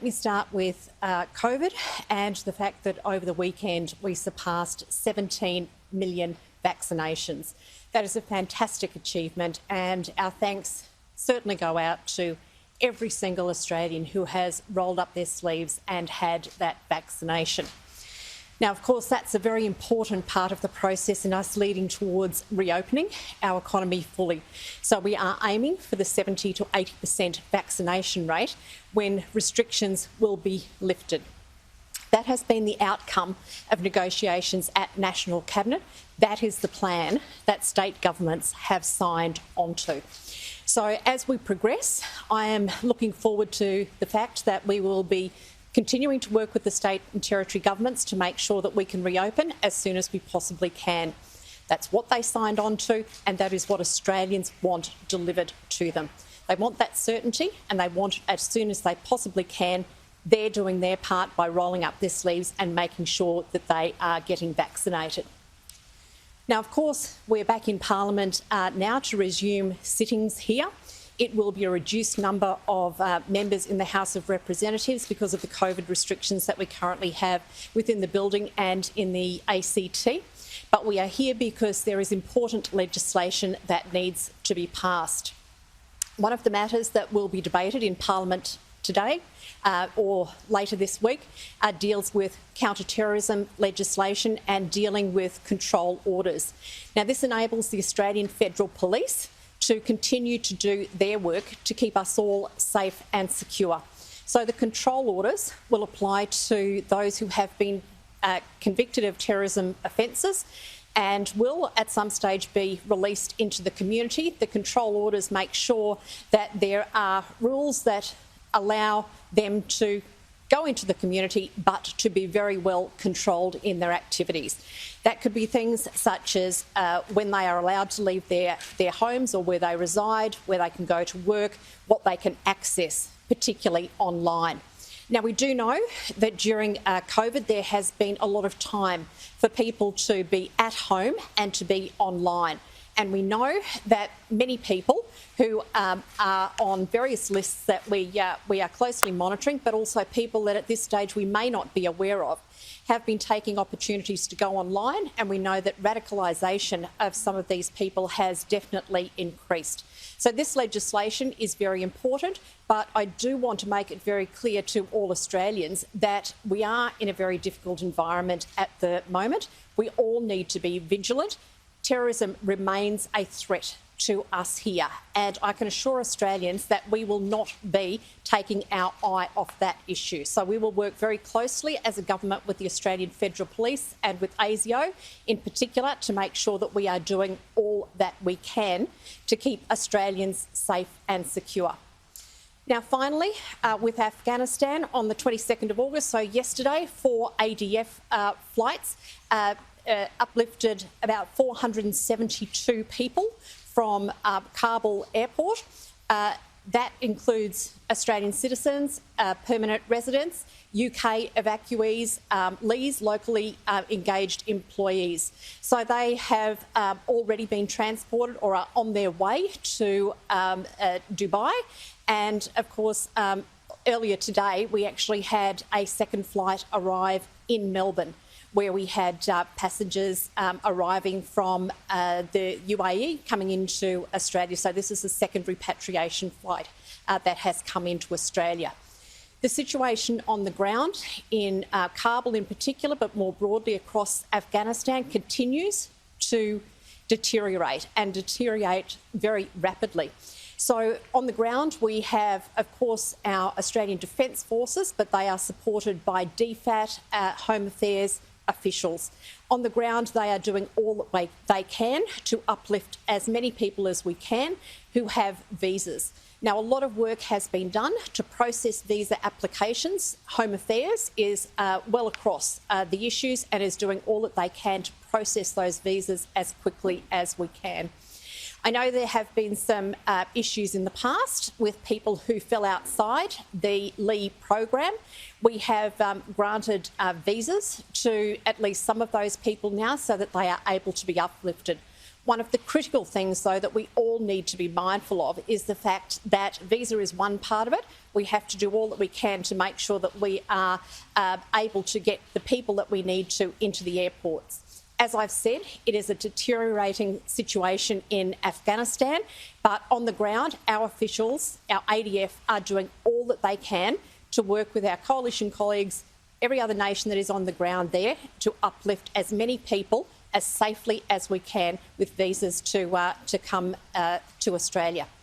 Let me start with COVID and the fact that over the weekend we surpassed 17 million vaccinations. That is a fantastic achievement, and our thanks certainly go out to every single Australian who has rolled up their sleeves and had that vaccination. Now, of course, that's a very important part of the process in us leading towards reopening our economy fully. So we are aiming for the 70 to 80% vaccination rate when restrictions will be lifted. That has been the outcome of negotiations at National Cabinet. That is the plan that state governments have signed onto. So as we progress, I am looking forward to the fact that we will be continuing to work with the state and territory governments to make sure that we can reopen as soon as we possibly can. That's what they signed on to, and that is what Australians want delivered to them. They want that certainty, and they want it as soon as they possibly can. They're doing their part by rolling up their sleeves and making sure that they are getting vaccinated. Now, of course, we're back in Parliament now to resume sittings here. It will be a reduced number of members in the House of Representatives because of the COVID restrictions that we currently have within the building and in the ACT. But we are here because there is important legislation that needs to be passed. One of the matters that will be debated in Parliament today or later this week deals with counter-terrorism legislation and dealing with control orders. Now, this enables the Australian Federal Police to continue to do their work to keep us all safe and secure. So the control orders will apply to those who have been convicted of terrorism offences and will at some stage be released into the community. The control orders make sure that there are rules that allow them to go into the community but to be very well controlled in their activities. That could be things such as when they are allowed to leave their homes or where they reside, where they can go to work, what they can access, particularly online. Now, we do know that during COVID there has been a lot of time for people to be at home and to be online. And we know that many people who are on various lists that we are closely monitoring, but also people that at this stage we may not be aware of, have been taking opportunities to go online, and we know that radicalisation of some of these people has definitely increased. So this legislation is very important, but I do want to make it very clear to all Australians that we are in a very difficult environment at the moment. We all need to be vigilant. Terrorism remains a threat to us here, and I can assure Australians that we will not be taking our eye off that issue. So we will work very closely as a government with the Australian Federal Police and with ASIO in particular to make sure that we are doing all that we can to keep Australians safe and secure. Now, finally, with Afghanistan, on the 22nd of August, so yesterday, 4 ADF flights uplifted about 472 people from Kabul airport. That includes Australian citizens, permanent residents, UK evacuees, LEEs, locally engaged employees. So they have already been transported or are on their way to Dubai. And of course, earlier today, we actually had a second flight arrive in Melbourne, where we had passengers arriving from the UAE coming into Australia. So this is the second repatriation flight that has come into Australia. The situation on the ground in Kabul in particular, but more broadly across Afghanistan, continues to deteriorate and deteriorate very rapidly. So on the ground, we have, of course, our Australian Defence Forces, but they are supported by DFAT, Home Affairs officials. On the ground, they are doing all that they can to uplift as many people as we can who have visas. Now, a lot of work has been done to process visa applications. Home Affairs is well across the issues and is doing all that they can to process those visas as quickly as we can. I know there have been some issues in the past with people who fell outside the LEE program. We have granted visas to at least some of those people now so that they are able to be uplifted. One of the critical things, though, that we all need to be mindful of is the fact that visa is one part of it. We have to do all that we can to make sure that we are able to get the people that we need to into the airports. As I've said, it is a deteriorating situation in Afghanistan, but on the ground, our officials, our ADF, are doing all that they can to work with our coalition colleagues, every other nation that is on the ground there, to uplift as many people as safely as we can with visas to come to Australia.